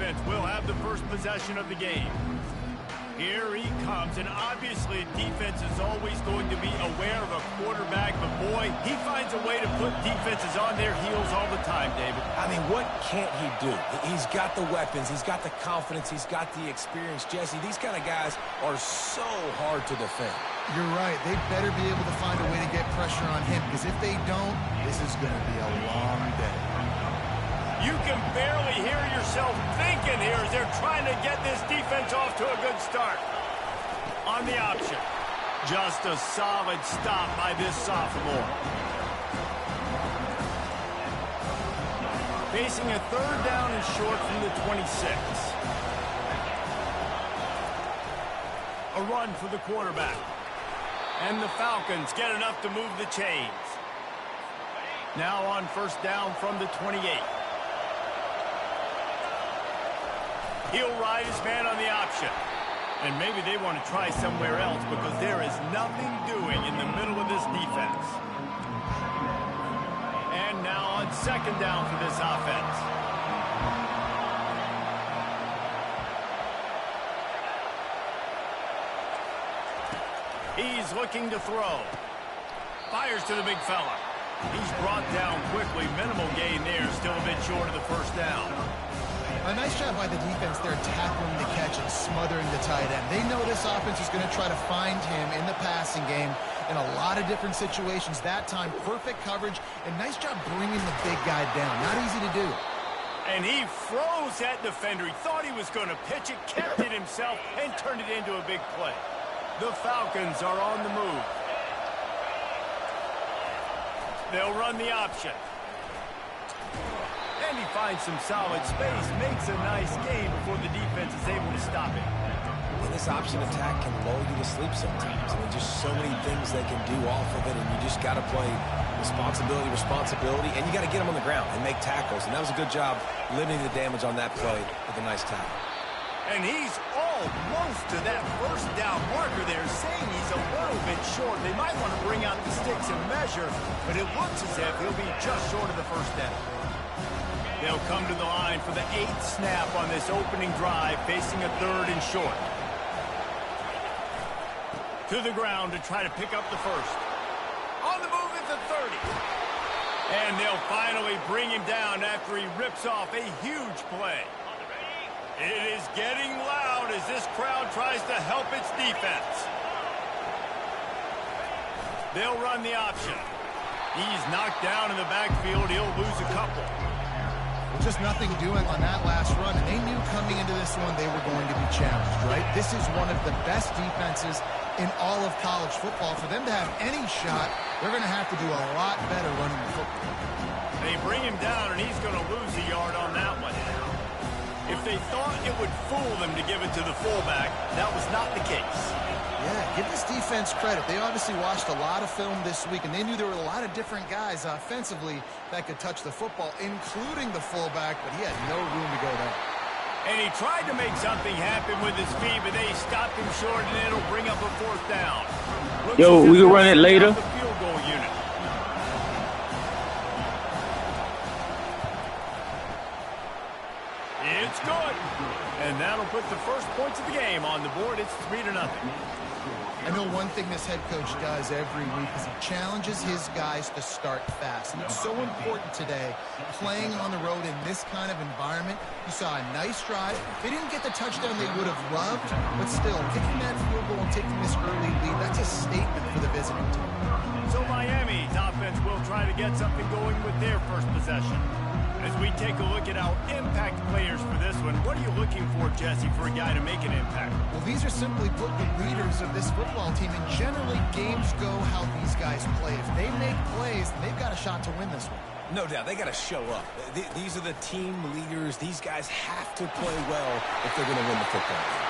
defense will have the first possession of the game. Here he comes, and obviously defense is always going to be aware of a quarterback, but boy, he finds a way to put defenses on their heels all the time, David. I mean, what can't he do? He's got the weapons, he's got the confidence, he's got the experience. Jesse, these kind of guys are so hard to defend. You're right. They better be able to find a way to get pressure on him, because if they don't, this is going to be a long day. You can barely hear yourself thinking here as they're trying to get this defense off to a good start. On the option, just a solid stop by this sophomore. Facing a third down and short from the 26. A run for the quarterback. And the Falcons get enough to move the chains. Now on first down from the 28. He'll ride his man on the option. And maybe they want to try somewhere else because there is nothing doing in the middle of this defense. And now on second down for this offense. He's looking to throw. Fires to the big fella. He's brought down quickly. Minimal gain there. Still a bit short of the first down. A nice job by the defense there tackling the catch and smothering the tight end. They know this offense is going to try to find him in the passing game in a lot of different situations. That time, perfect coverage, and nice job bringing the big guy down. Not easy to do. And he froze that defender. He thought he was going to pitch it, kept it himself, and turned it into a big play. The Falcons are on the move. They'll run the option. And he finds some solid space, makes a nice game before the defense is able to stop it. And this option attack can lull you to sleep sometimes. I mean, just so many things they can do off of it, and you just got to play responsibility, and you got to get them on the ground and make tackles. And that was a good job limiting the damage on that play with a nice tackle. And he's almost to that first down marker there, saying he's a little bit short. They might want to bring out the sticks and measure, but it looks as if he'll be just short of the first down. They'll come to the line for the 8th snap on this opening drive, facing a third and short. To the ground to try to pick up the first. On the move at the 30. And they'll finally bring him down after he rips off a huge play. It is getting loud as this crowd tries to help its defense. They'll run the option. He's knocked down in the backfield. He'll lose a couple. Just nothing doing on that last run, and they knew coming into this one they were going to be challenged, right? This is one of the best defenses in all of college football. For them to have any shot, they're going to have to do a lot better running the football. They bring him down, and he's going to lose a yard on that one. If they thought it would fool them to give it to the fullback, that was not the case. Yeah, give this defense credit. They obviously watched a lot of film this week, and they knew there were a lot of different guys offensively that could touch the football, including the fullback, but he had no room to go there. And he tried to make something happen with his feet, but they stopped him short, and it'll bring up a fourth down. Yo, we can run it later. The field goal unit. It's good. And that'll put the first points of the game on the board. It's 3-0. I know one thing this head coach does every week is he challenges his guys to start fast. And it's so important today, playing on the road in this kind of environment. You saw a nice drive. They didn't get the touchdown they would have loved, but still, kicking that field goal and taking this early lead, that's a statement for the visiting team. So Miami's offense will try to get something going with their first possession. As we take a look at our impact players for this one, what are you looking for, Jesse, for a guy to make an impact? Well, these are simply put the leaders of this football team, and generally games go how these guys play. If they make plays, they've got a shot to win this one. No doubt, they got to show up. These are the team leaders. These guys have to play well if they're going to win the football game.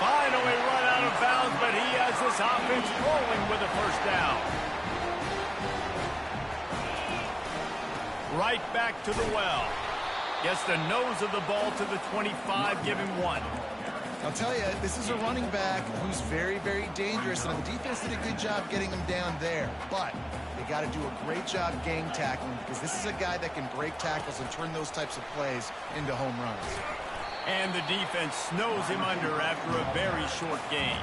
Finally run out of bounds, but he has this offense rolling with a first down. Right back to the well. Gets the nose of the ball to the 25, give him 1. I'll tell you, this is a running back who's very, very dangerous, and the defense did a good job getting him down there. But they got to do a great job gang tackling, because this is a guy that can break tackles and turn those types of plays into home runs. And the defense snows him under after a very short gain.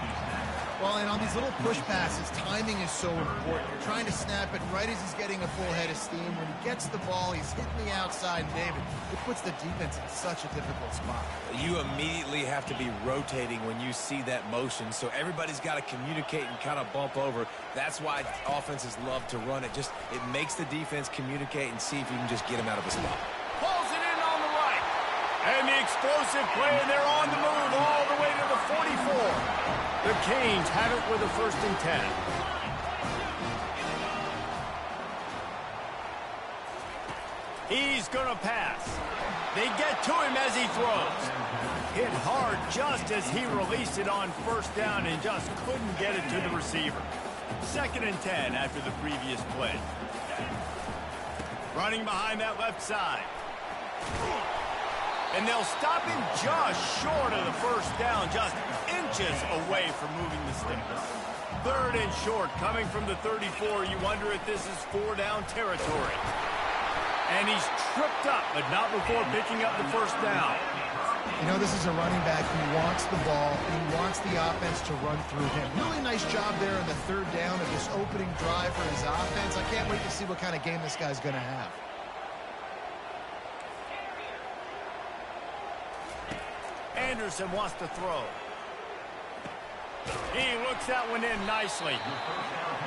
Well, and on these little push passes, timing is so important. You're trying to snap it right as he's getting a full head of steam. When he gets the ball, he's hitting the outside, David. It puts the defense in such a difficult spot. You immediately have to be rotating when you see that motion, so everybody's got to communicate and kind of bump over. That's why offenses love to run it. It makes the defense communicate and see if you can just get him out of a spot. Pulls it in on the right. And the explosive play, and they're on the move all the way to the 44. The Canes have it with a 1st and 10. He's going to pass. They get to him as he throws. Hit hard just as he released it on 1st down and just couldn't get it to the receiver. 2nd and 10 after the previous play. Running behind that left side. And they'll stop him just short of the 1st down, just inches away from moving the sticks. 3rd and short, coming from the 34. You wonder if this is 4-down territory. And he's tripped up, but not before picking up the 1st down. You know, this is a running back who wants the ball, and he wants the offense to run through him. Really nice job there on the 3rd down of this opening drive for his offense. I can't wait to see what kind of game this guy's going to have. Anderson wants to throw. He looks that one in nicely.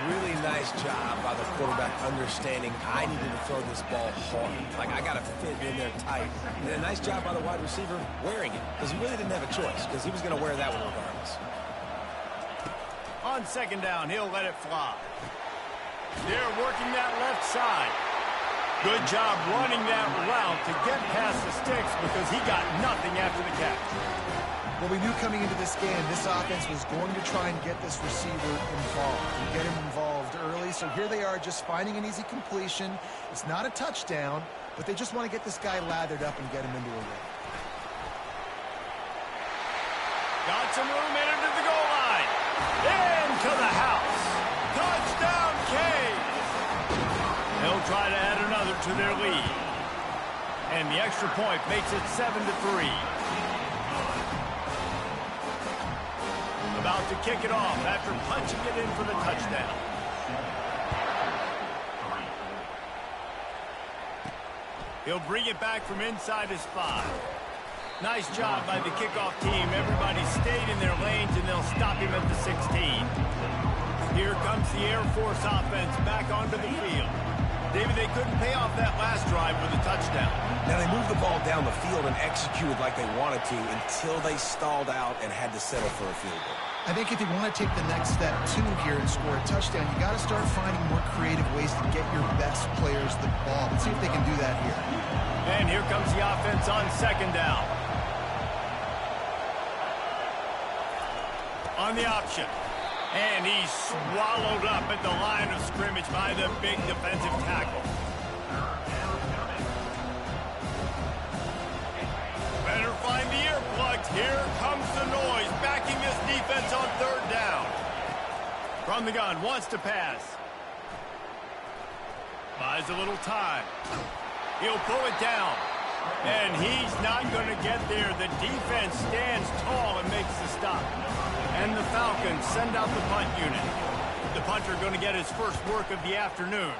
Really nice job by the quarterback understanding I needed to throw this ball hard. Like, I got to fit in there tight. And a nice job by the wide receiver wearing it, because he really didn't have a choice, because he was going to wear that one regardless. On 2nd down, he'll let it fly. They're working that left side. Good job running that route to get past the sticks because he got nothing after the catch. Well, we knew coming into this game, this offense was going to try and get this receiver involved and get him involved early. So here they are just finding an easy completion. It's not a touchdown, but they just want to get this guy lathered up and get him into a rhythm. Got some room into the goal line. Into the house. Touchdown, Canes. They'll try to add another to their lead. And the extra point makes it 7-3. About to kick it off after punching it in for the touchdown. He'll bring it back from inside his 5. Nice job by the kickoff team. Everybody stayed in their lanes, and they'll stop him at the 16. Here comes the Air Force offense back onto the field. David, they couldn't pay off that last drive with a touchdown. Now, they moved the ball down the field and executed like they wanted to until they stalled out and had to settle for a field goal. I think if you want to take the next step, too, here and score a touchdown, you got to start finding more creative ways to get your best players the ball. Let's see if they can do that here. And here comes the offense on 2nd down. On the option. And he's swallowed up at the line of scrimmage by the big defensive tackle. Better find the earplugs. Here comes the noise, backing this defense on 3rd down. From the gun, wants to pass. Buys a little time. He'll pull it down. And he's not going to get there. The defense stands tall and makes the stop. And the Falcons send out the punt unit. The punter going to get his first work of the afternoon.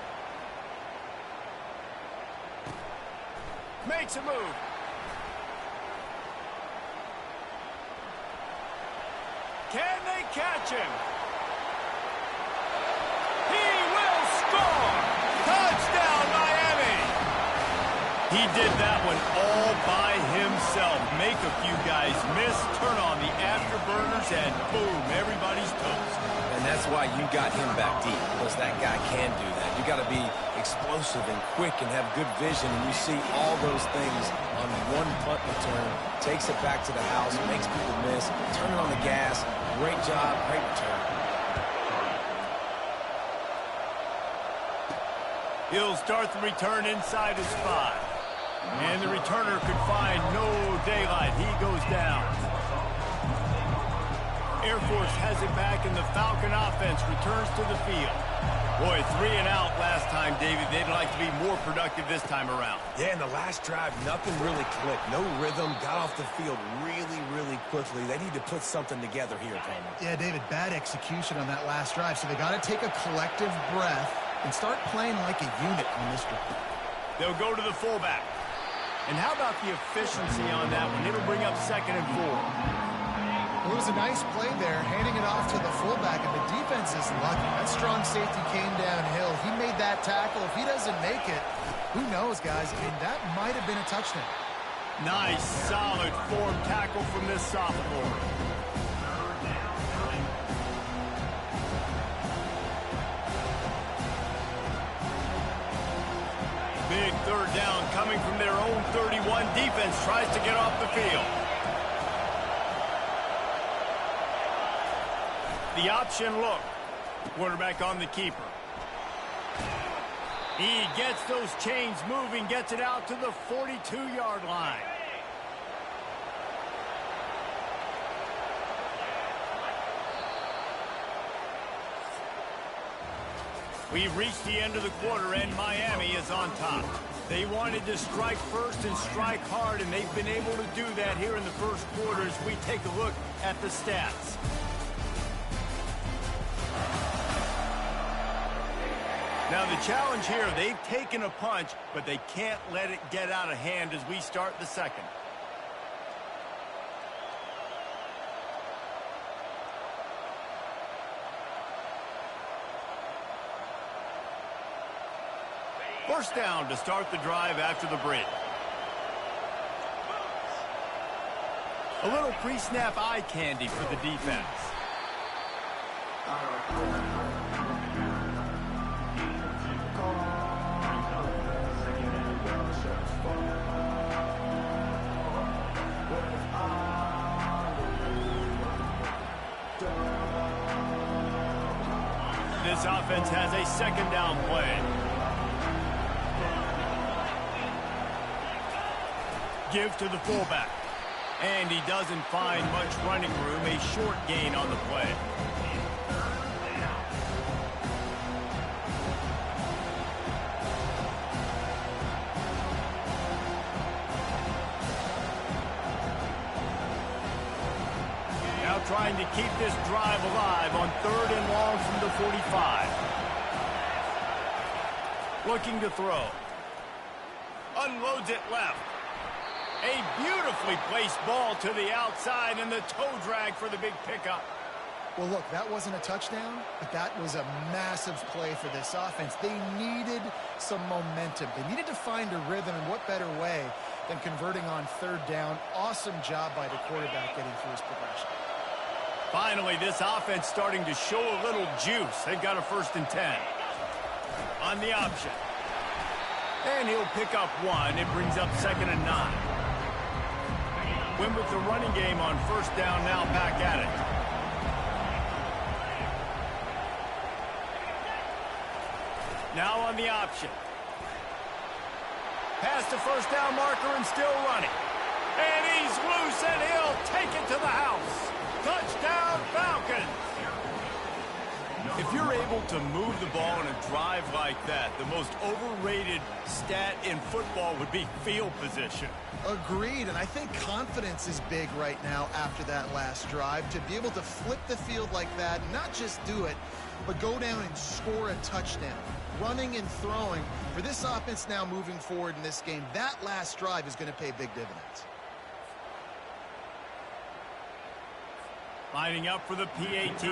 Makes a move. Can they catch him? He will score! Touchdown, Miami! He did that one all by himself. Make a few guys miss, turn on the afterburners, and boom, everybody's toast. And that's why you got him back deep, because that guy can do that. You got to be explosive and quick and have good vision, and you see all those things on one punt return. Takes it back to the house, makes people miss, turning on the gas. Great job, great return. He'll start the return inside his 5. And the returner could find no daylight. He goes down. Air Force has it back, and the Falcon offense returns to the field. Boy, 3 and out last time, David. They'd like to be more productive this time around. Yeah, in the last drive, nothing really clicked. No rhythm, got off the field really, really quickly. They need to put something together here, Palmer. Yeah, David, bad execution on that last drive, so they got to take a collective breath and start playing like a unit on this drive. They'll go to the fullback. And how about the efficiency on that one? It'll bring up 2nd and 4. Well, it was a nice play there, handing it off to the fullback, and the defense is lucky. That strong safety came downhill. He made that tackle. If he doesn't make it, who knows, guys? I mean, that might have been a touchdown. Nice, solid form tackle from this sophomore. Big 3rd down coming from their own 31. Defense tries to get off the field. The option look. Quarterback on the keeper. He gets those chains moving, gets it out to the 42-yard line. We've reached the end of the quarter, and Miami is on top. They wanted to strike first and strike hard, and they've been able to do that here in the first quarter as we take a look at the stats. Now the challenge here, they've taken a punch, but they can't let it get out of hand as we start the second. First down to start the drive after the break. A little pre-snap eye candy for the defense. This offense has a 2nd down play. Give to the fullback. And he doesn't find much running room. A short gain on the play. Now trying to keep this drive alive on 3rd and long from the 45. Looking to throw. Unloads it left. A beautifully placed ball to the outside, and the toe drag for the big pickup. Well, look, that wasn't a touchdown, but that was a massive play for this offense. They needed some momentum. They needed to find a rhythm, and what better way than converting on 3rd down. Awesome job by the quarterback getting through his progression. Finally, this offense starting to show a little juice. They've got a 1st and 10. On the option. And he'll pick up 1. It brings up 2nd and 9. Win with the running game on 1st down, now back at it. Now on the option. Past the 1st down marker and still running. And he's loose, and he'll take it to the house. Touchdown, Falcons! If you're able to move the ball in a drive like that, the most overrated stat in football would be field position. Agreed, and I think confidence is big right now after that last drive. To be able to flip the field like that, not just do it, but go down and score a touchdown. Running and throwing. For this offense now moving forward in this game, that last drive is going to pay big dividends. Lining up for the PAT.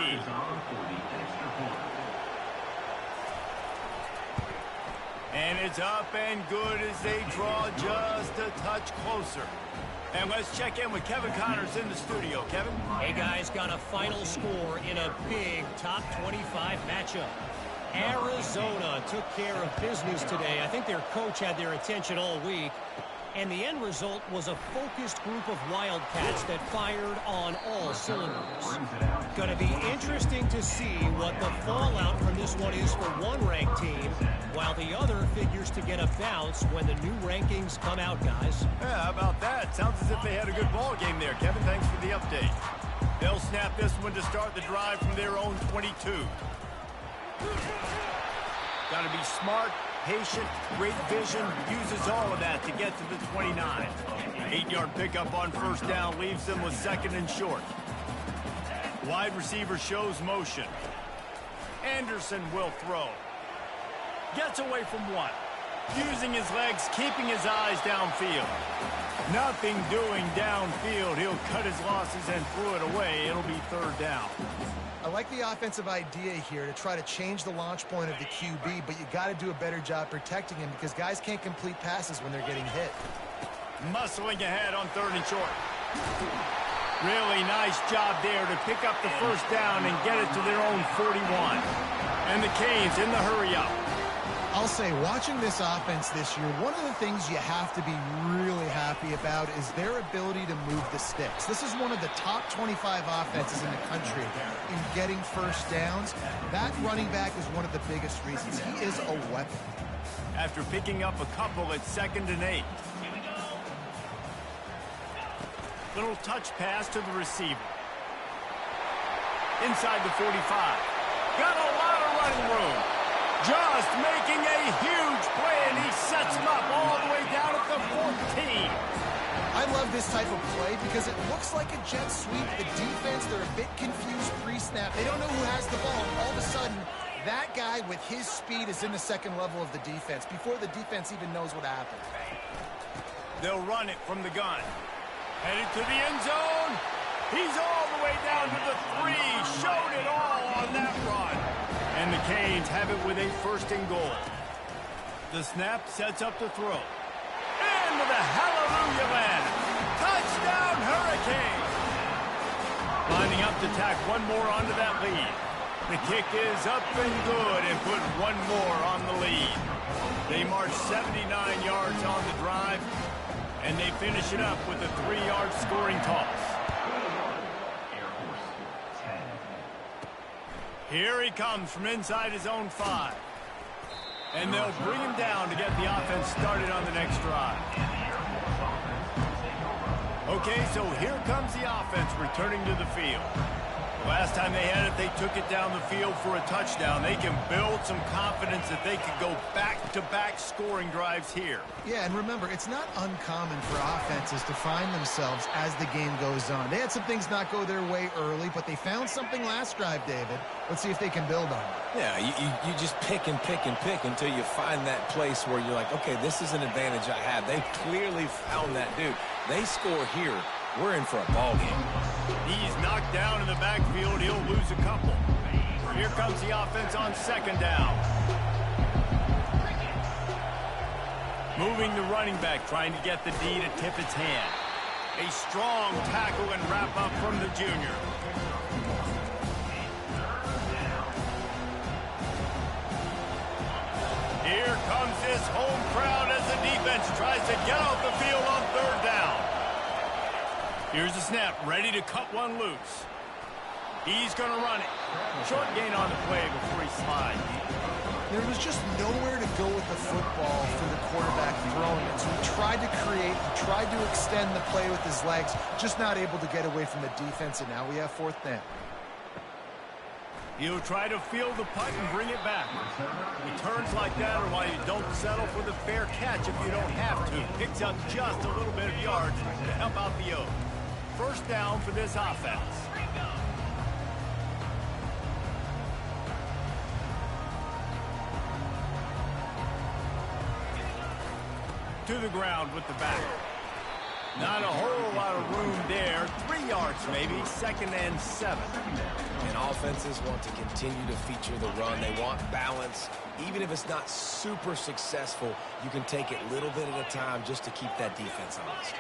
And it's up and good as they draw just a touch closer. And let's check in with Kevin Connors in the studio. Kevin? Hey, guys, got a final score in a big top 25 matchup. Arizona took care of business today. I think their coach had their attention all week. And the end result was a focused group of Wildcats that fired on all cylinders. Going to be interesting to see what the fallout from this one is for one ranked team, while the other figures to get a bounce when the new rankings come out, guys. Yeah, how about that? Sounds as if they had a good ball game there. Kevin, thanks for the update. They'll snap this one to start the drive from their own 22. Got to be smart, patient, great vision, uses all of that to get to the 29. 8-yard pickup on first down leaves them with second and short. Wide receiver shows motion. Anderson will throw. Gets away from one. Using his legs, keeping his eyes downfield. Nothing doing downfield. He'll cut his losses and throw it away. It'll be third down. I like the offensive idea here to try to change the launch point of the QB, but you got to do a better job protecting him because guys can't complete passes when they're getting hit. Muscling ahead on third and short. Really nice job there to pick up the first down and get it to their own 41. And the Canes in the hurry-up. I'll say, watching this offense this year, one of the things you have to be really happy about is their ability to move the sticks. This is one of the top 25 offenses in the country in getting first downs. That running back is one of the biggest reasons. He is a weapon. After picking up a couple at 2nd and 8. Little touch pass to the receiver. Inside the 45. Got a lot of running room. Just making a huge play, and he sets him up all the way down at the 14. I love this type of play because it looks like a jet sweep. The defense, they're a bit confused pre-snap. They don't know who has the ball. All of a sudden, that guy with his speed is in the second level of the defense before the defense even knows what happened. They'll run it from the gun. Headed to the end zone. He's all the way down to the 3. Showed it all on that run. And the Canes have it with a first and goal. The snap sets up the throw. Into the hallelujah land. Touchdown Hurricanes. Lining up to tack one more onto that lead. The kick is up and good and put one more on the lead. They march 79 yards on the drive, and they finish it up with a 3-yard scoring toss. Here he comes from inside his own 5. And they'll bring him down to get the offense started on the next drive. Okay, so here comes the offense returning to the field. Last time they had it, they took it down the field for a touchdown. They can build some confidence that they could go back-to-back scoring drives here. Yeah, and remember, it's not uncommon for offenses to find themselves as the game goes on. They had some things not go their way early, but they found something last drive, David. Let's see if they can build on it. Yeah, you just pick and pick and pick until you find that place where you're like, okay, this is an advantage I have. They clearly found that dude. They score here, we're in for a ball game. He's knocked down in the backfield. He'll lose a couple. Here comes the offense on second down. Moving the running back, trying to get the D to tip its hand. A strong tackle and wrap up from the junior. Here comes this home crowd as the defense tries to get off the field on third down. Here's the snap, ready to cut one loose. He's going to run it. Short gain on the play before he slides. There was just nowhere to go with the football for the quarterback throwing it. So he tried to create, he tried to extend the play with his legs, just not able to get away from the defense, and now we have fourth down. He'll try to field the punt and bring it back. Returns like that are why you don't settle for the fair catch if you don't have to. Picks up just a little bit of yards to help out the Oaks. First down for this offense. To the ground with the back. Not a whole lot of room there. 3 yards maybe, 2nd and 7. And offenses want to continue to feature the run. They want balance. Even if it's not super successful, you can take it little bit at a time just to keep that defense honest.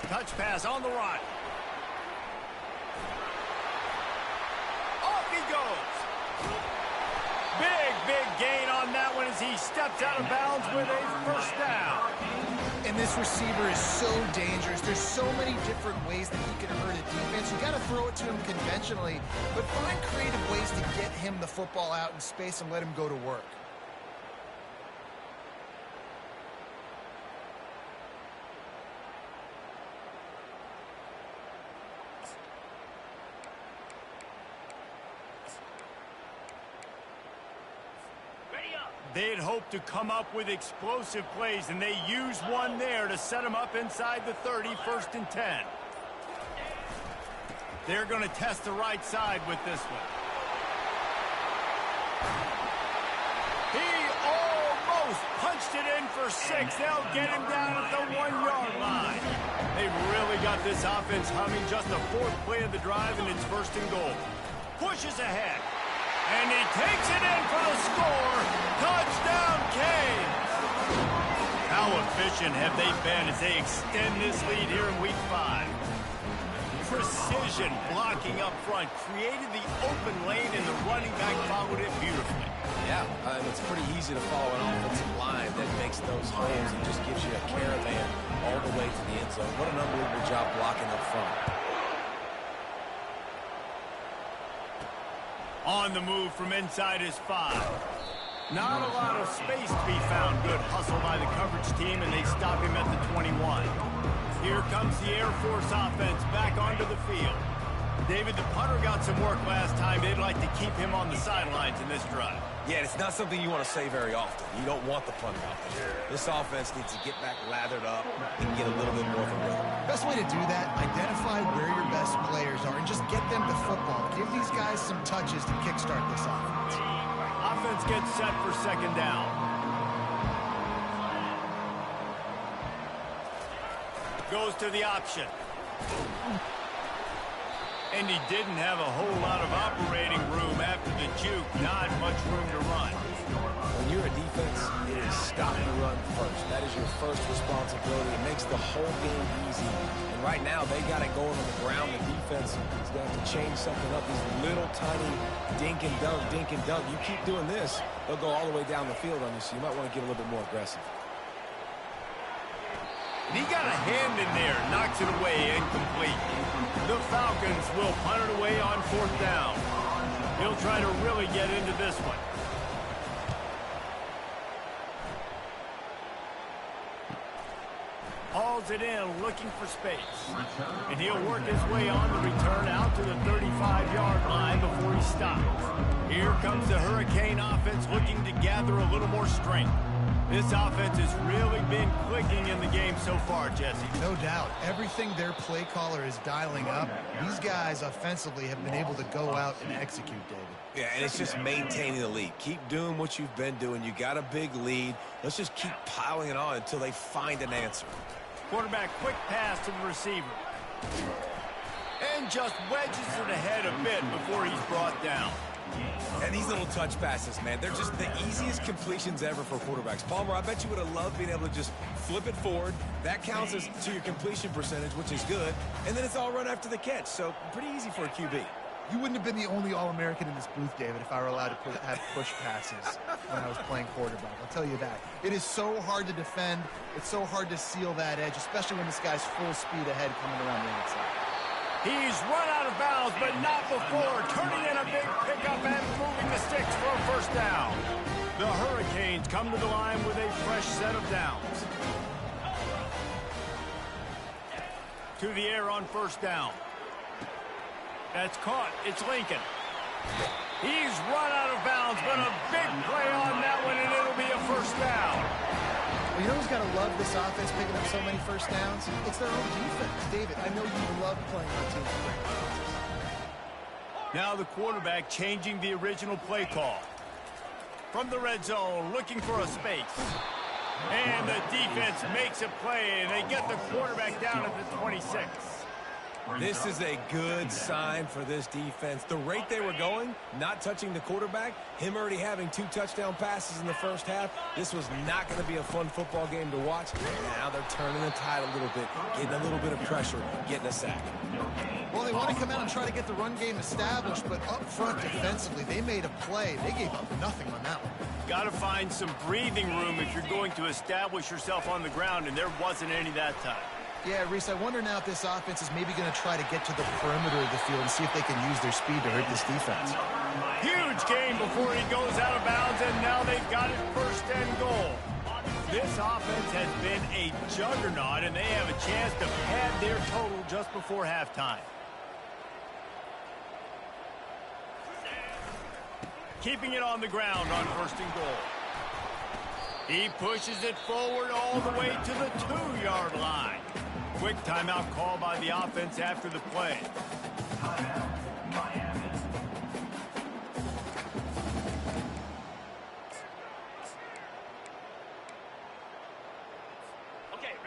Touch pass on the run. Off he goes. Big gain on that one as he steps out of bounds with a first down. And this receiver is so dangerous. There's so many different ways that he can hurt a defense. You got to throw it to him conventionally, but find creative ways to get him the football out in space and let him go to work. They had hoped to come up with explosive plays, and they used one there to set them up inside the 30, 1st and 10. They're going to test the right side with this one. He almost punched it in for 6. They'll get him down at the 1-yard line. They've really got this offense humming. Just the 4th play of the drive, and it's 1st and goal. Pushes ahead. And he takes it in for the score. Touchdown, Canes. How efficient have they been as they extend this lead here in Week 5? Precision blocking up front, created the open lane, and the running back followed it beautifully. Yeah, it's pretty easy to follow an offensive line that makes those holes and just gives you a caravan all the way to the end zone. What an unbelievable job blocking up front. On the move from inside his 5. Not a lot of space to be found. Good hustle by the coverage team, and they stop him at the 21. Here comes the Air Force offense back onto the field. David, the punter got some work last time. They'd like to keep him on the sidelines in this drive. Yeah, it's not something you want to say very often. You don't want the punter out there. This offense needs to get back lathered up and get a little bit more of a rhythm. Best way to do that, identify where your best players are and just get them the football. Give these guys some touches to kickstart this offense. Offense gets set for 2nd down. Goes to the option. And he didn't have a whole lot of operating room after the juke. Not much room to run. When you're a defense, it is stop the run first. That is your first responsibility. It makes the whole game easy. And right now, they got it going on the ground. The defense is going to have to change something up. These little tiny dink and dunk, dink and dunk. You keep doing this, they'll go all the way down the field on you, so you might want to get a little bit more aggressive. He got a hand in there, knocks it away, incomplete. The Falcons will punt it away on 4th down. He'll try to really get into this one. Hauls it in, looking for space. And he'll work his way on the return out to the 35-yard line before he stops. Here comes the Hurricane offense looking to gather a little more strength. This offense has really been clicking in the game so far, Jesse. No doubt. Everything their play caller is dialing up, these guys offensively have been able to go out and execute, David. Yeah, and it's just maintaining the lead. Keep doing what you've been doing. You got a big lead. Let's just keep piling it on until they find an answer. Quarterback, quick pass to the receiver. And just wedges it ahead a bit before he's brought down. And these little touch passes, man, they're just the easiest completions ever for quarterbacks. Palmer, I bet you would have loved being able to just flip it forward. That counts as to your completion percentage, which is good. And then it's all run after the catch, so pretty easy for a QB. You wouldn't have been the only All-American in this booth, David, if I were allowed to have push passes when I was playing quarterback. I'll tell you that. It is so hard to defend. It's so hard to seal that edge, especially when this guy's full speed ahead coming around the outside. He's run out of bounds, but not before. Turning in a big pickup and moving the sticks for a 1st down. The Hurricanes come to the line with a fresh set of downs. To the air on 1st down. That's caught. It's Lincoln. He's run out of bounds, but a big play on that one, and it'll be a 1st down. Well, you know who's got to love this offense picking up so many 1st downs? It's their own defense. David, I know you love playing on teams with great defenses. Now the quarterback changing the original play call. From the red zone, looking for a space. And the defense makes a play, and they get the quarterback down at the 26. This is a good sign for this defense. The rate they were going, not touching the quarterback, him already having 2 touchdown passes in the 1st half, this was not going to be a fun football game to watch. Now they're turning the tide a little bit, getting a little bit of pressure, getting a sack. Well, they want to come out and try to get the run game established, but up front defensively, they made a play. They gave up nothing on that one. Got to find some breathing room if you're going to establish yourself on the ground, and there wasn't any that time. Yeah, Reese, I wonder now if this offense is maybe going to try to get to the perimeter of the field and see if they can use their speed to hurt this defense. Huge gain before he goes out of bounds, and now they've got it 1st and goal. This offense has been a juggernaut, and they have a chance to pad their total just before halftime. Keeping it on the ground on 1st and goal. He pushes it forward all the way to the 2-yard line. Quick timeout call by the offense after the play.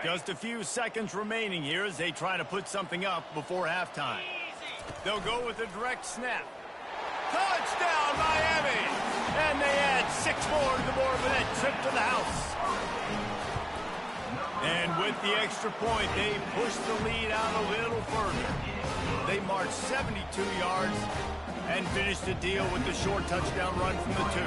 Just a few seconds remaining here as they try to put something up before halftime. They'll go with a direct snap. Touchdown, Miami! And they add 6 more to the board with that trip to the house. And with the extra point, they push the lead out a little further. They march 72 yards and finish the deal with the short touchdown run from the 2.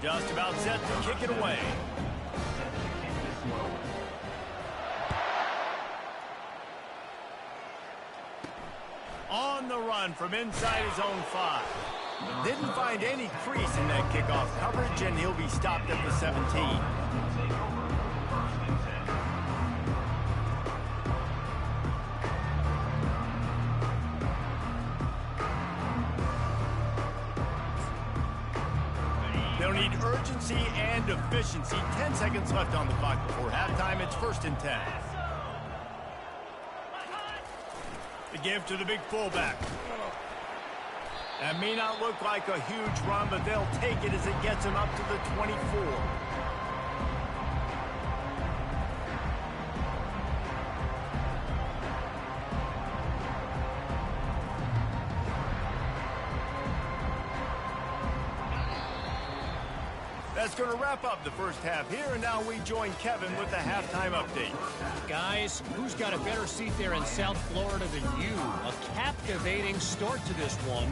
Just about set to kick it away. On the run from inside his own 5. Didn't find any crease in that kickoff coverage, and he'll be stopped at the 17. They'll need urgency and efficiency. 10 seconds left on the clock before halftime. It's 1st and 10. The give to the big fullback. That may not look like a huge run, but they'll take it as it gets them up to the 24. That's going to wrap up the first half here, and now we join Kevin with the halftime update. Guys, who's got a better seat there in South Florida than you? A captivating start to this one.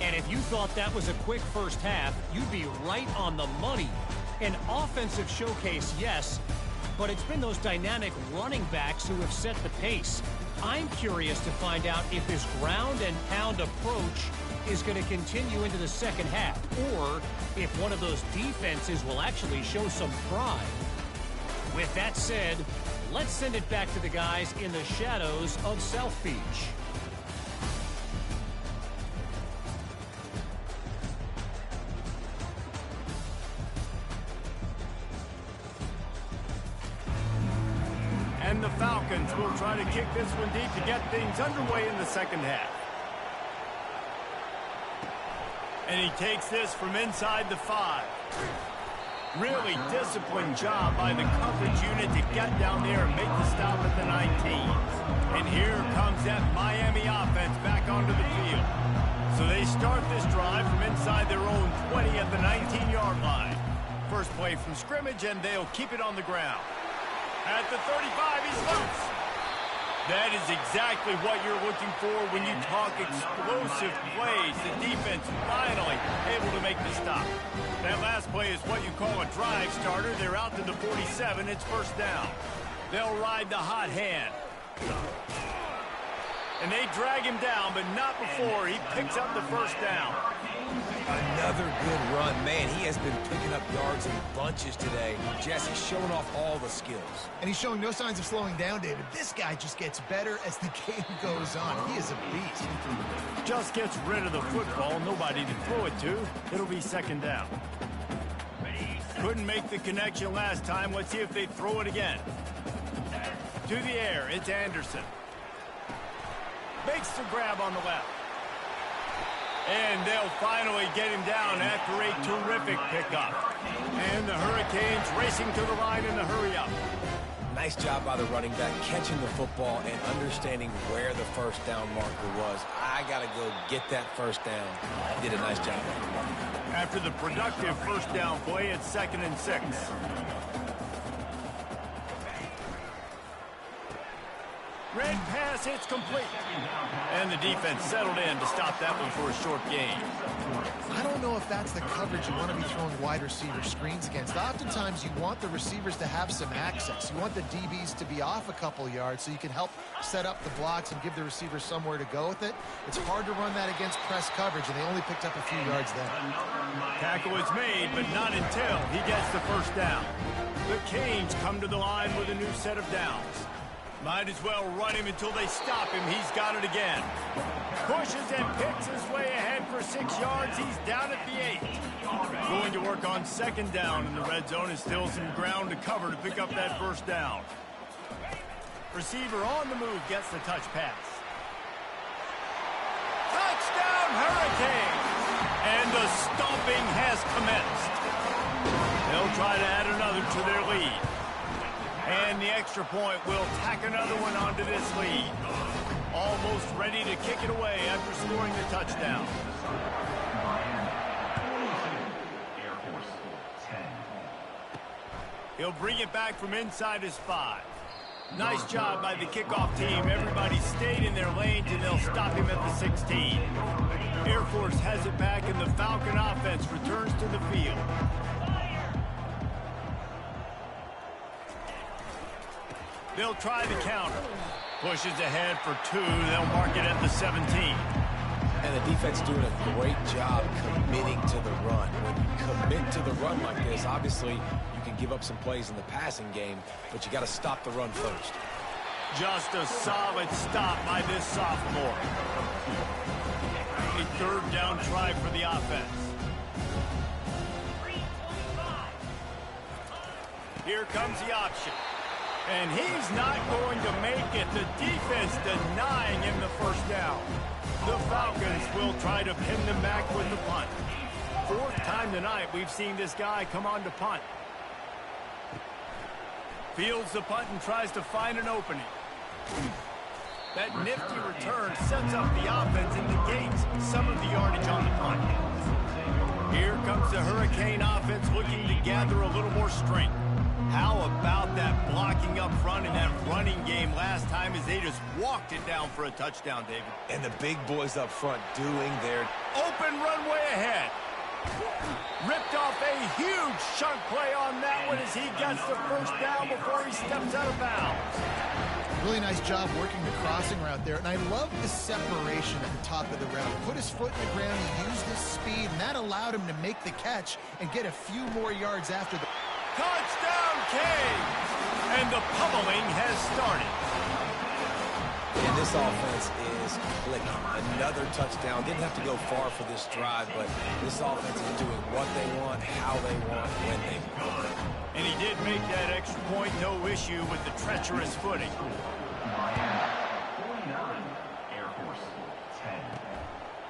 And if you thought that was a quick first half, you'd be right on the money. An offensive showcase, yes, but it's been those dynamic running backs who have set the pace. I'm curious to find out if this ground and pound approach is going to continue into the second half, or if one of those defenses will actually show some pride. With that said, let's send it back to the guys in the shadows of South Beach. And the Falcons will try to kick this one deep to get things underway in the second half. And he takes this from inside the 5. Really disciplined job by the coverage unit to get down there and make the stop at the 19. And here comes that Miami offense back onto the field. So they start this drive from inside their own 20 at the 19-yard line. First play from scrimmage, and they'll keep it on the ground. At the 35, he's loose. That is exactly what you're looking for when you talk explosive plays. The defense finally able to make the stop. That last play is what you call a drive starter. They're out to the 47. It's first down. They'll ride the hot hand. And they drag him down, but not before he picks up the first down. Another good run. Man, he has been picking up yards in bunches today. Jesse showing off all the skills. And he's showing no signs of slowing down, David. This guy just gets better as the game goes on. He is a beast. Just gets rid of the football. Nobody to throw it to. It'll be second down. Couldn't make the connection last time. Let's see if they throw it again. To the air, it's Anderson. Makes the grab on the left. And they'll finally get him down after a terrific pickup. And the Hurricanes racing to the line in the hurry-up. Nice job by the running back, catching the football and understanding where the first down marker was. I got to go get that first down. He did a nice job. After the productive first down play, it's 2nd and 6. Red pass hits complete. And the defense settled in to stop that one for a short gain. I don't know if that's the coverage you want to be throwing wide receiver screens against. Oftentimes, you want the receivers to have some access. You want the DBs to be off a couple yards so you can help set up the blocks and give the receivers somewhere to go with it. It's hard to run that against press coverage, and they only picked up a few yards there. Tackle is made, but not until he gets the first down. The Canes come to the line with a new set of downs. Might as well run him until they stop him. He's got it again. Pushes and picks his way ahead for 6 yards. He's down at the 8. Going to work on second down in the red zone. Is still some ground to cover to pick up that first down. Receiver on the move gets the touch pass. Touchdown, Hurricane! And the stomping has commenced. They'll try to add another to their lead. And the extra point will tack another one onto this lead. Almost ready to kick it away after scoring the touchdown. He'll bring it back from inside his 5. Nice job by the kickoff team. Everybody stayed in their lanes, and they'll stop him at the 16. Air Force has it back, and the Falcon offense returns to the field. They'll try the counter. Pushes ahead for 2. They'll mark it at the 17. And the defense doing a great job committing to the run. When you commit to the run like this, obviously you can give up some plays in the passing game, but you got to stop the run first. Just a solid stop by this sophomore. A third down try for the offense. Here comes the option. And he's not going to make it. The defense denying him the first down. The Falcons will try to pin them back with the punt. 4th time tonight we've seen this guy come on to punt. Fields the punt and tries to find an opening. That nifty return sets up the offense and negates some of the yardage on the punt. Here comes the Hurricane offense looking to gather a little more strength. How about that blocking up front in that running game last time as they just walked it down for a touchdown, David? And the big boys up front doing their open runway ahead. Ripped off a huge chunk play on that one as he gets the first down before he steps out of bounds. Really nice job working the crossing route there. And I love the separation at the top of the route. Put his foot in the ground, he used his speed, and that allowed him to make the catch and get a few more yards after the... Touchdown, Canes! And the pummeling has started. And this offense is clicking. Another touchdown. Didn't have to go far for this drive, but this offense is doing what they want, how they want, when they want. And he did make that extra point, no issue with the treacherous footing.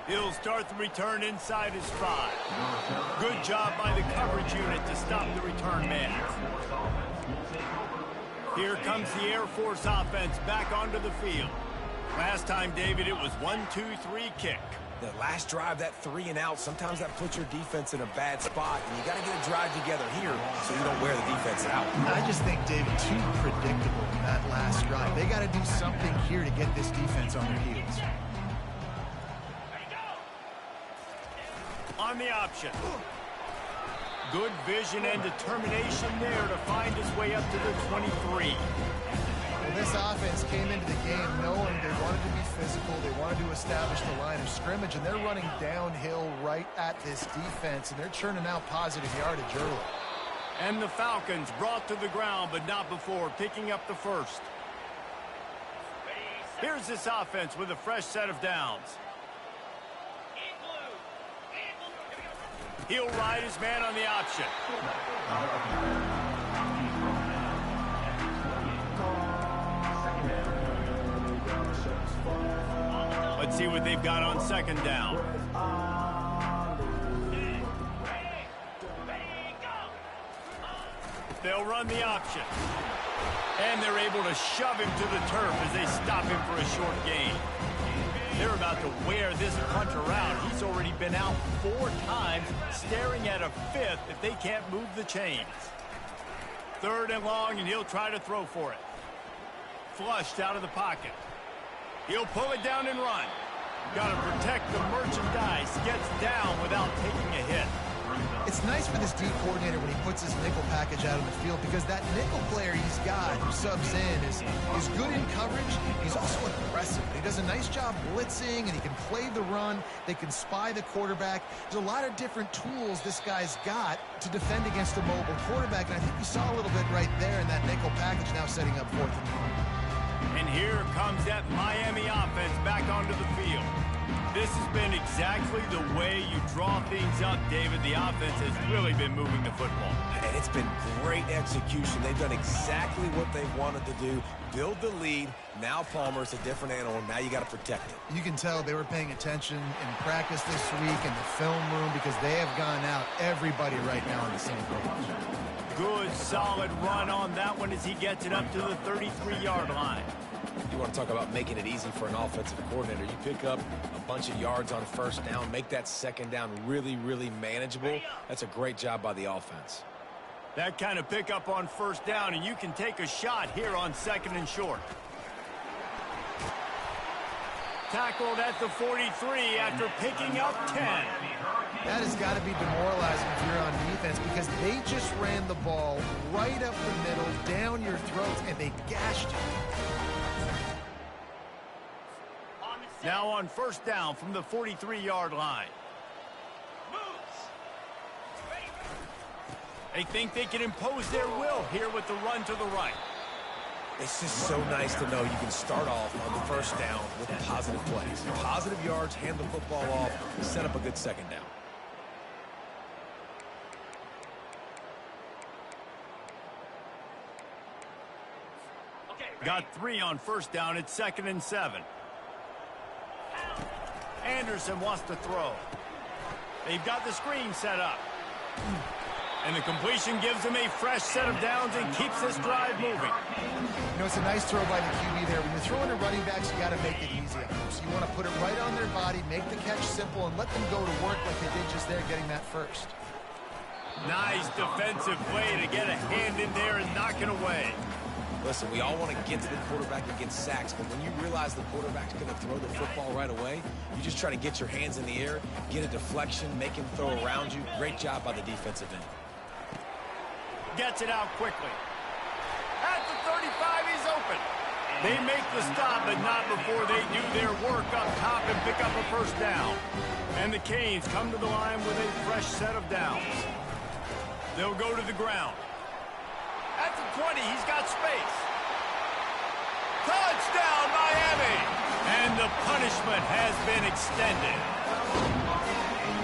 He'll start the return inside his 5. Good job by the coverage unit to stop the return man. Here comes the Air Force offense back onto the field. Last time, David, it was 1-2-3 kick. The last drive, that 3 and out, sometimes that puts your defense in a bad spot, and you got to get a drive together here so you don't wear the defense out. I just think, David, too predictable in that last drive. They got to do something here to get this defense on their heels. On the option. Good vision and determination there to find his way up to the 23. Well, this offense came into the game knowing they wanted to be physical, they wanted to establish the line of scrimmage, and they're running downhill right at this defense, and they're churning out positive yardage early. And the Falcons brought to the ground, but not before picking up the first. Here's this offense with a fresh set of downs. He'll ride his man on the option. Let's see what they've got on second down. They'll run the option. And they're able to shove him to the turf as they stop him for a short gain. They're about to wear this punter out. He's already been out 4 times, staring at a 5th if they can't move the chains. 3rd and long, and he'll try to throw for it. Flushed out of the pocket. He'll pull it down and run. Got to protect the merchandise. Gets down without taking a hit. It's nice for this D coordinator when he puts his nickel package out on the field, because that nickel player he's got who subs in is good in coverage. He's also aggressive. He does a nice job blitzing, and he can play the run. They can spy the quarterback. There's a lot of different tools this guy's got to defend against a mobile quarterback, and I think you saw a little bit right there in that nickel package now setting up 4th and long. And here comes that Miami offense back onto the field. This This has been exactly the way you draw things up, David. The offense has really been moving the football. And it's been great execution. They've done exactly what they wanted to do. Build the lead. Now Palmer's a different animal. Now you got to protect it. You can tell they were paying attention in practice this week in the film room because they have gone out everybody right now on the same page. Good, solid run on that one as he gets it up to the 33-yard line. You want to talk about making it easy for an offensive coordinator. You pick up a bunch of yards on first down, make that second down really, really manageable. That's a great job by the offense. That kind of pickup on first down, and you can take a shot here on second and short. Tackled at the 43 after picking up 10. That has got to be demoralizing if you're on defense because they just ran the ball right up the middle, down your throats, and they gashed you. Now on first down from the 43-yard line. They think they can impose their will here with the run to the right. It's just so nice to know you can start off on the first down with positive plays. Positive yards, hand the football off, set up a good second down. Got 3 on first down. It's 2nd and 7. Anderson wants to throw. They've got the screen set up. And the completion gives him a fresh set of downs and keeps this drive moving. You know, it's a nice throw by the QB there. When you're throwing to running backs, you got to make it easy on them. So you want to put it right on their body, make the catch simple, and let them go to work like they did just there getting that first. Nice defensive play to get a hand in there and knock it away. Listen, we all want to get to the quarterback and get sacks, but when you realize the quarterback's going to throw the football right away, you just try to get your hands in the air, get a deflection, make him throw around you. Great job by the defensive end. Gets it out quickly. At the 35, he's open. They make the stop, but not before they do their work up top and pick up a first down. And the Canes come to the line with a fresh set of downs. They'll go to the ground. At the 20, he's got space. Touchdown, Miami! And the punishment has been extended.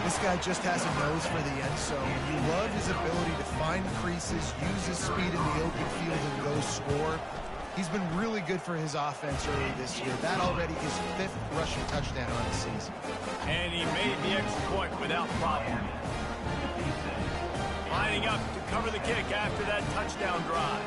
This guy just has a nose for the end zone. You love his ability to find creases, use his speed in the open field, and go score. He's been really good for his offense early this year. That already his 5th rushing touchdown on the season. And he made the extra point without problem. Lining up to cover the kick after that touchdown drive.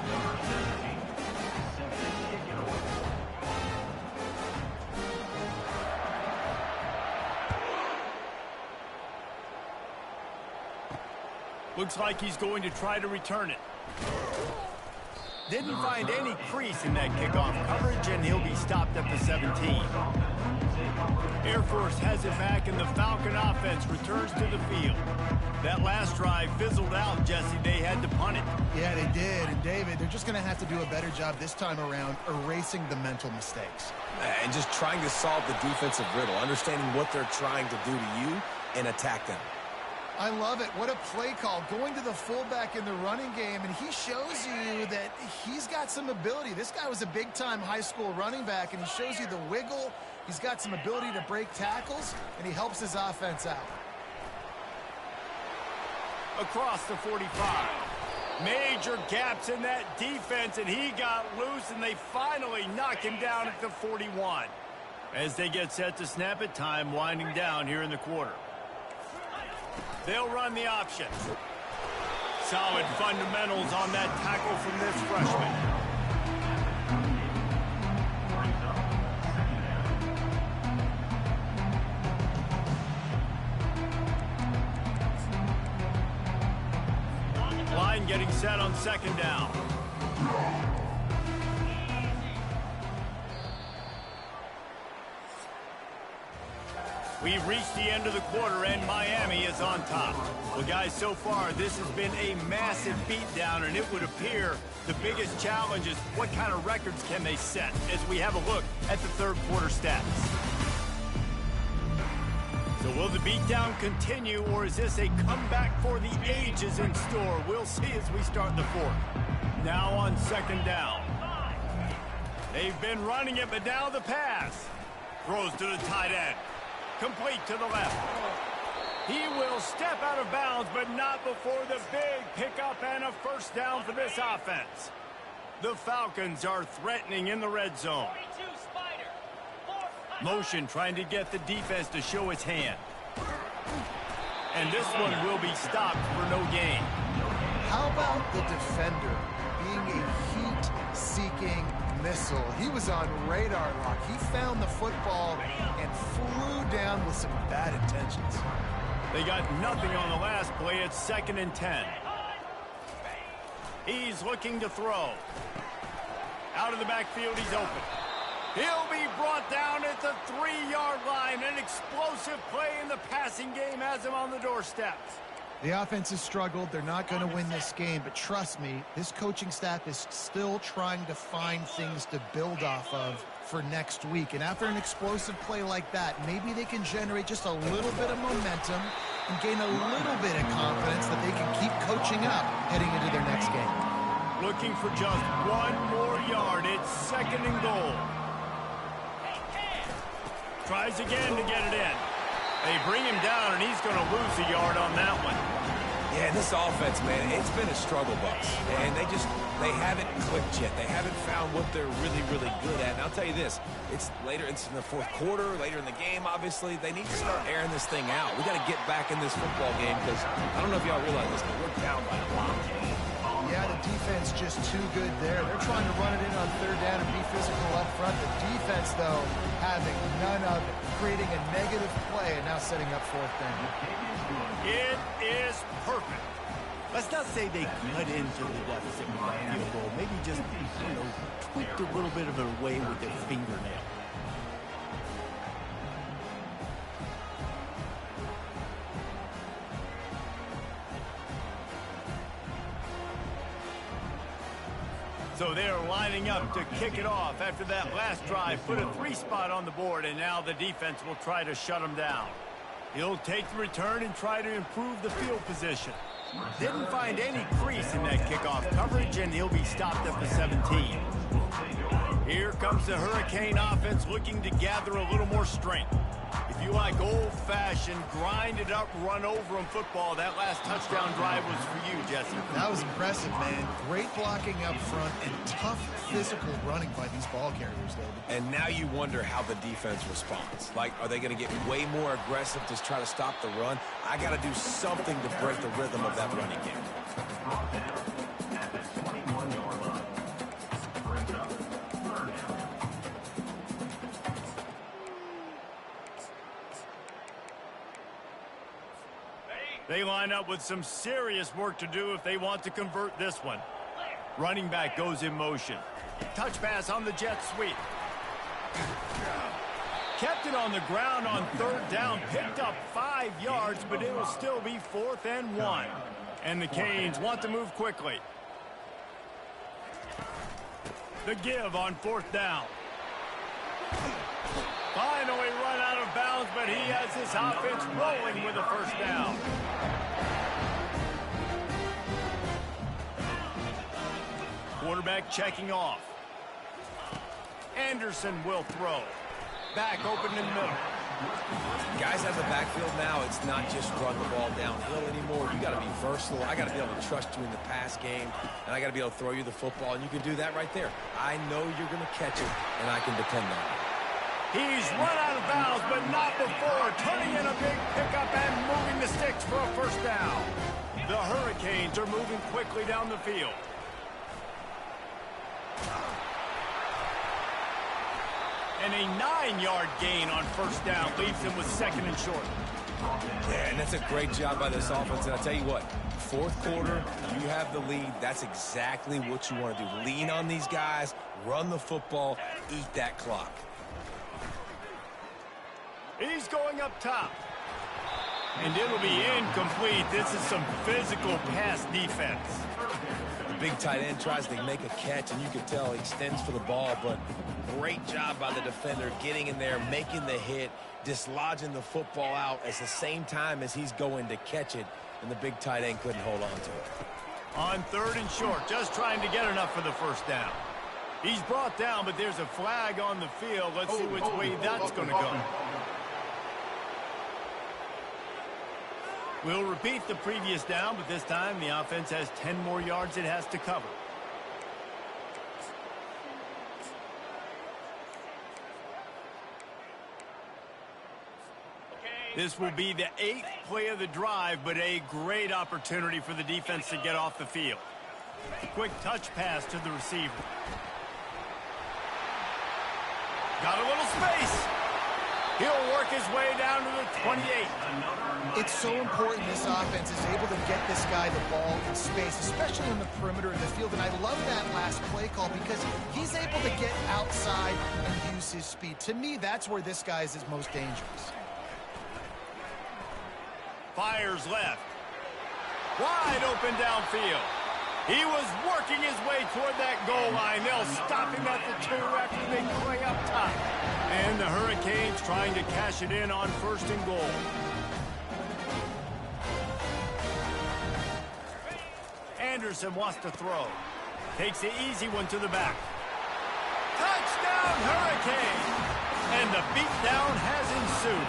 Looks like he's going to try to return it. Didn't find any crease in that kickoff coverage, and he'll be stopped at the 17. Air Force has it back, and the Falcon offense returns to the field. That last drive fizzled out, Jesse. They had to punt it. Yeah, they did. And, David, they're just going to have to do a better job this time around erasing the mental mistakes. And just trying to solve the defensive riddle, understanding what they're trying to do to you and attack them. I love it. What a play call. Going to the fullback in the running game, and he shows you that he's got some ability. This guy was a big-time high school running back, and he shows you the wiggle. He's got some ability to break tackles, and he helps his offense out. Across the 45. Major gaps in that defense, and he got loose, and they finally knock him down at the 41. As they get set to snap it, time winding down here in the quarter. They'll run the option. Solid fundamentals on that tackle from this freshman. Line getting set on second down. We've reached the end of the quarter, and Miami is on top. Well, guys, so far, this has been a massive beatdown, and it would appear the biggest challenge is what kind of records can they set as we have a look at the third quarter stats. So will the beatdown continue, or is this a comeback for the ages in store? We'll see as we start the fourth. Now on second down. They've been running it, but now the pass. Throws to the tight end. Complete to the left. He will step out of bounds, but not before the big pickup and a first down for this offense. The Falcons are threatening in the red zone. Motion trying to get the defense to show its hand. And this one will be stopped for no gain. How about the defender being a heat-seeking missile? He was on radar lock. He found the football and flew down with some bad intentions. They got nothing on the last play. It's 2nd and 10. He's looking to throw. Out of the backfield, he's open. He'll be brought down at the 3-yard line. An explosive play in the passing game has him on the doorstep. The offense has struggled. They're not going to win this game, but trust me, this coaching staff is still trying to find things to build off of for next week. And after an explosive play like that, maybe they can generate just a little bit of momentum and gain a little bit of confidence that they can keep coaching up heading into their next game. Looking for just 1 more yard. It's 2nd and goal. Tries again to get it in. They bring him down, and he's going to lose a yard on that one. Yeah, this offense, man, it's been a struggle bus. And they haven't clicked yet. They haven't found what they're really, really good at. And I'll tell you this, it's in the 4th quarter, later in the game, obviously. They need to start airing this thing out. We got to get back in this football game because I don't know if y'all realize this, but we're down by a lot. Yeah, the defense just too good there. They're trying to run it in on 3rd down and be physical up front. The defense, though, having none of it, creating a negative play and now setting up 4th down. It is perfect. Let's not say they cut into the deficit with that field goal. Maybe just, tweaked a little bit of their way with their fingernail. So they're lining up to kick it off after that last drive. Put a 3 spot on the board, and now the defense will try to shut them down. He'll take the return and try to improve the field position. Didn't find any crease in that kickoff coverage, and he'll be stopped at the 17. Here comes the Hurricane offense looking to gather a little more strength. If you like old-fashioned, grind-it-up, run-over-'em football, that last touchdown drive was for you, Jesse. That was impressive, man. Great blocking up front and tough physical running by these ball carriers, David. And now you wonder how the defense responds. Like, are they going to get way more aggressive to try to stop the run? I got to do something to break the rhythm of that running game. They line up with some serious work to do if they want to convert this one. Running back goes in motion. Touch pass on the jet sweep. Kept it on the ground on 3rd down. Picked up 5 yards, but it'll still be 4th and 1. And the Canes want to move quickly. The give on 4th down. Finally run out of bounds, but he has his offense rolling with a first down. Quarterback checking off. Anderson will throw. Back open in the middle. Guys out of the backfield now, it's not just run the ball downhill anymore. You got to be versatile. I got to be able to trust you in the pass game, and I got to be able to throw you the football, and you can do that right there. I know you're going to catch it, and I can depend on it. He's run out of bounds, but not before. Turning in a big pickup and moving the sticks for a first down. The Hurricanes are moving quickly down the field. And a 9-yard gain on first down leaves him with 2nd and short. Yeah, and that's a great job by this offense. And I tell you what, 4th quarter, you have the lead. That's exactly what you want to do. Lean on these guys, run the football, eat that clock. He's going up top. And it'll be incomplete. This is some physical pass defense. The big tight end tries to make a catch, and you can tell he extends for the ball, but great job by the defender getting in there, making the hit, dislodging the football out at the same time as he's going to catch it, and the big tight end couldn't hold on to it. On 3rd and short, just trying to get enough for the first down. He's brought down, but there's a flag on the field. Let's see which way that's going to go. We'll repeat the previous down, but this time the offense has 10 more yards it has to cover. This will be the 8th play of the drive, but a great opportunity for the defense to get off the field. Quick touch pass to the receiver. Got a little space. He'll work his way down to the 28. It's so important this offense is able to get this guy the ball in space, especially in the perimeter of the field. And I love that last play call because he's able to get outside and use his speed. To me, that's where this guy is his most dangerous. Fires left. Wide open downfield. He was working his way toward that goal line. They'll stop him at the 2 after they play up top. And the Hurricanes trying to cash it in on 1st and goal. Anderson wants to throw. Takes the easy one to the back. Touchdown, Hurricane! And the beatdown has ensued.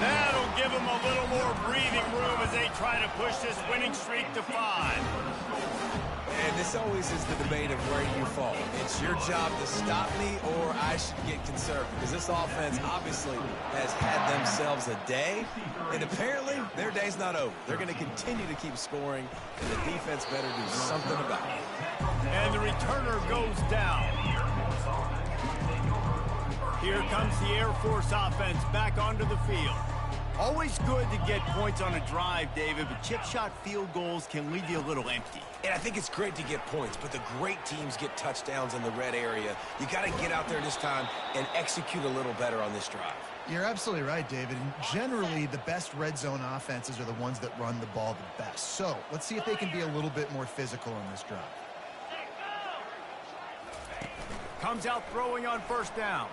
That'll give them a little more breathing room as they try to push this winning streak to 5. And this always is the debate of where you fall. It's your job to stop me or I should get conservative. Because this offense obviously has had themselves a day. And apparently their day's not over. They're going to continue to keep scoring. And the defense better do something about it. And the returner goes down. Here comes the Air Force offense back onto the field. Always good to get points on a drive, David, but chip shot field goals can leave you a little empty. And I think it's great to get points, but the great teams get touchdowns in the red area. You got to get out there this time and execute a little better on this drive. You're absolutely right, David. And generally, the best red zone offenses are the ones that run the ball the best. So let's see if they can be a little bit more physical on this drive. Comes out throwing on 1st down.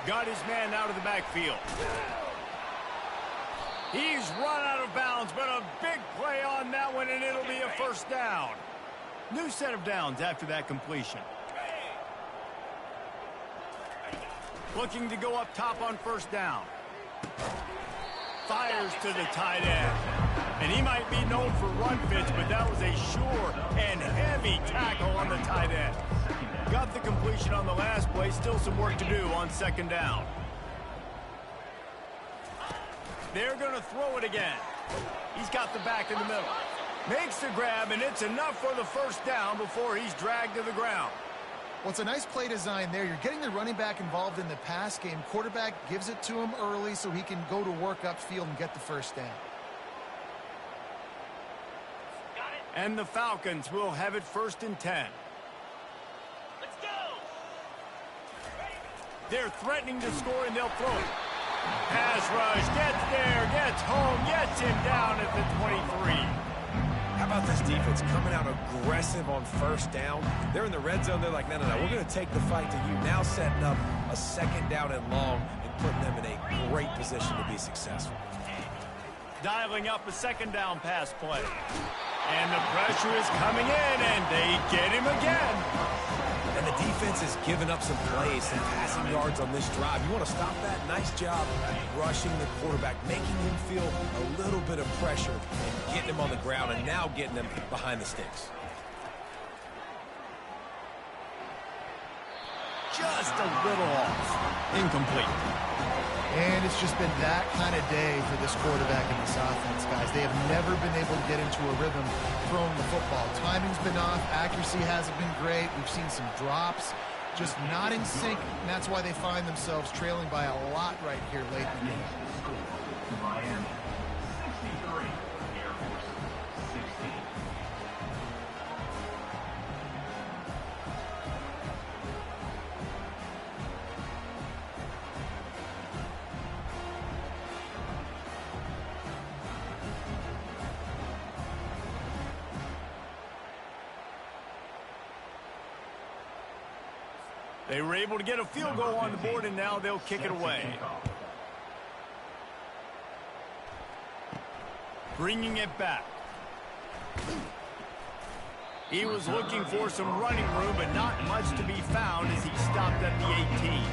Got his man out of the backfield. He's run out of bounds, but a big play on that one, and it'll be a 1st down. New set of downs after that completion. Looking to go up top on 1st down. Fires to the tight end. And he might be known for run fits, but that was a sure and heavy tackle on the tight end. Got the completion on the last play. Still some work to do on 2nd down. They're going to throw it again. He's got the back in the middle. Makes the grab, and it's enough for the 1st down before he's dragged to the ground. Well, it's a nice play design there. You're getting the running back involved in the pass game. Quarterback gives it to him early so he can go to work upfield and get the 1st down. And the Falcons will have it 1st and 10. Let's go! They're threatening to score, and they'll throw it. Pass rush, gets there, gets home, gets him down at the 23. How about this defense coming out aggressive on 1st down? They're in the red zone. They're like, no, we're going to take the fight to you. Now setting up a 2nd down and long and putting them in a great position to be successful. Dialing up a 2nd down pass play. And the pressure is coming in, and they get him again. And the defense has given up some plays, some passing yards on this drive. You want to stop that? Nice job rushing the quarterback, making him feel a little bit of pressure and getting him on the ground and now getting him behind the sticks. Just a little off. Incomplete. And it's just been that kind of day for this quarterback and this offense, guys. They have never been able to get into a rhythm throwing the football. Timing's been off. Accuracy hasn't been great. We've seen some drops, just not in sync. And that's why they find themselves trailing by a lot right here late in the game. They were able to get a field goal on the board, and now they'll kick it away. Bringing it back. He was looking for some running room, but not much to be found as he stopped at the 18.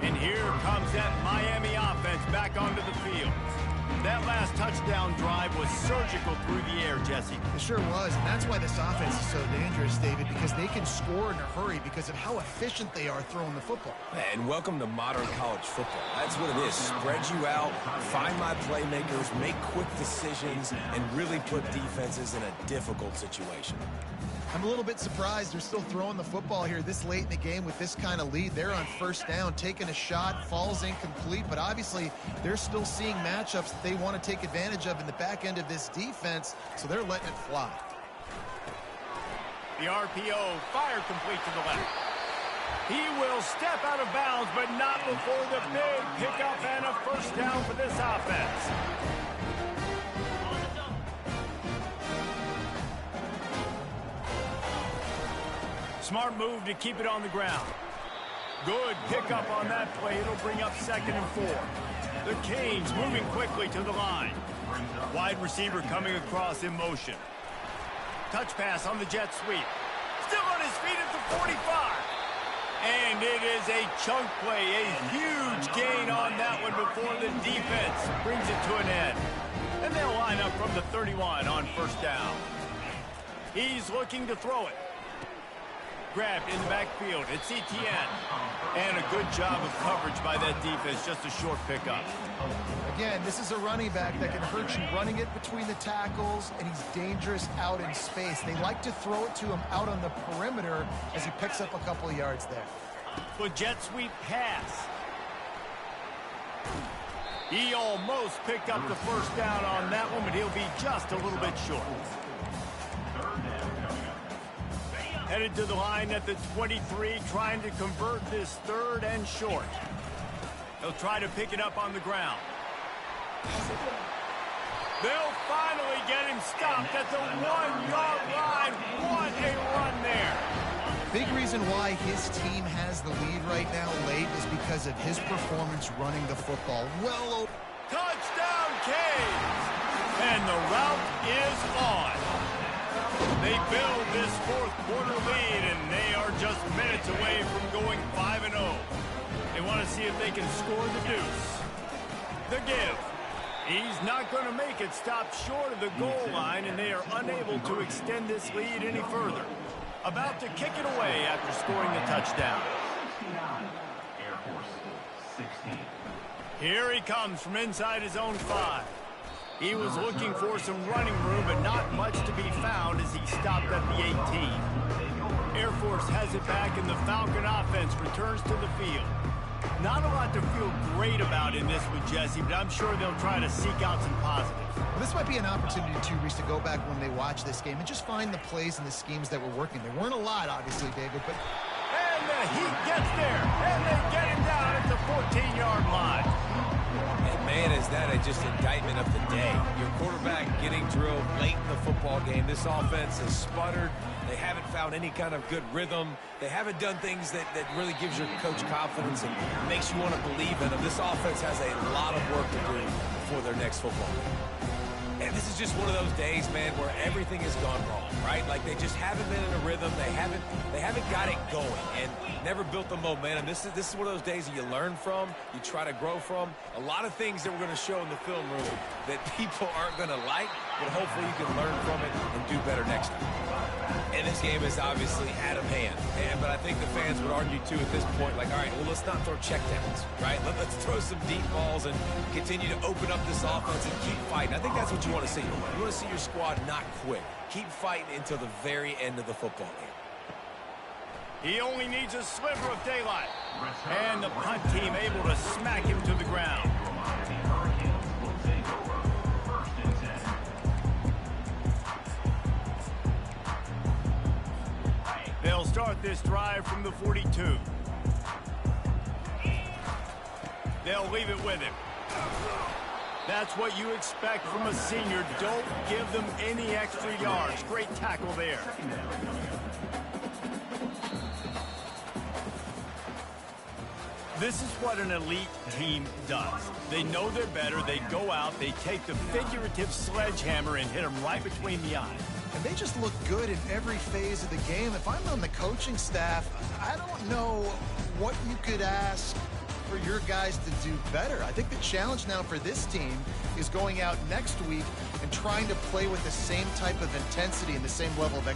And here comes that Miami offense back back onto the field. That last touchdown drive was surgical through the air, Jesse. It sure was, and that's why this offense is so dangerous, David, because they can score in a hurry because of how efficient they are throwing the football. And welcome to modern college football. That's what it is. Spread you out, find my playmakers, make quick decisions, and really put defenses in a difficult situation. I'm a little bit surprised they're still throwing the football here this late in the game with this kind of lead. They're on first down, taking a shot, falls incomplete, but obviously they're still seeing matchups that they want to take advantage of in the back end of this defense, so they're letting it fly. The RPO fired complete to the left. He will step out of bounds, but not before the big pickup and a first down for this offense. Smart move to keep it on the ground. Good pickup on that play. It'll bring up 2nd and 4. The Canes moving quickly to the line. Wide receiver coming across in motion. Touch pass on the jet sweep. Still on his feet at the 45. And it is a chunk play, a huge gain on that one before the defense brings it to an end. And they'll line up from the 31 on first down. He's looking to throw it. Grabbed in the backfield. It's Etienne. And a good job of coverage by that defense. Just a short pickup. Again, this is a running back that can hurt you running it between the tackles, and he's dangerous out in space. They like to throw it to him out on the perimeter as he picks up a couple of yards there. But jet sweep pass. He almost picked up the first down on that one, but he'll be just a little bit short. Headed to the line at the 23, trying to convert this 3rd and short. He'll try to pick it up on the ground. They'll finally get him stopped at the 1-yard line. What a run there. Big reason why his team has the lead right now late is because of his performance running the football. Well over. Touchdown, Canes! And the route is on. They build this 4th quarter lead, and they are just minutes away from going 5-0. They want to see if they can score the deuce. The give. He's not going to make it. Stop short of the goal line, and they are unable to extend this lead any further. About to kick it away after scoring the touchdown. Here he comes from inside his own 5. He was looking for some running room, but not much to be found as he stopped at the 18. Air Force has it back, and the Falcon offense returns to the field. Not a lot to feel great about in this one, Jesse, but I'm sure they'll try to seek out some positives. Well, this might be an opportunity, too, Reese, to go back when they watch this game and just find the plays and the schemes that were working. There weren't a lot, obviously, David, but... And the Heat gets there, and they get him down at the 14-yard line. And man, is that just indictment of the day. Your quarterback getting drilled late in the football game. This offense has sputtered. They haven't found any kind of good rhythm. They haven't done things that really gives your coach confidence and makes you want to believe in them. This offense has a lot of work to do before their next football game. And this is just one of those days, man, where everything has gone wrong, right? Like they just haven't been in a rhythm. They haven't got it going and never built the momentum. This is one of those days that you learn from, you try to grow from. A lot of things that we're going to show in the film room that people aren't going to like, but hopefully you can learn from it and do better next time. And this game is obviously out of hand. But I think the fans would argue, too, at this point, like, all right, well, let's not throw checkdowns, right? Let's throw some deep balls and continue to open up this offense and keep fighting. I think that's what you want to see. You want to see your squad not quit. Keep fighting until the very end of the football game. He only needs a sliver of daylight. And the punt team able to smack him to the ground. They'll start this drive from the 42. They'll leave it with him. That's what you expect from a senior. Don't give them any extra yards. Great tackle there. This is what an elite team does. They know they're better. They go out. They take the figurative sledgehammer and hit them right between the eyes. And they just look good in every phase of the game. If I'm on the coaching staff, I don't know what you could ask for your guys to do better. I think the challenge now for this team is going out next week and trying to play with the same type of intensity and the same level of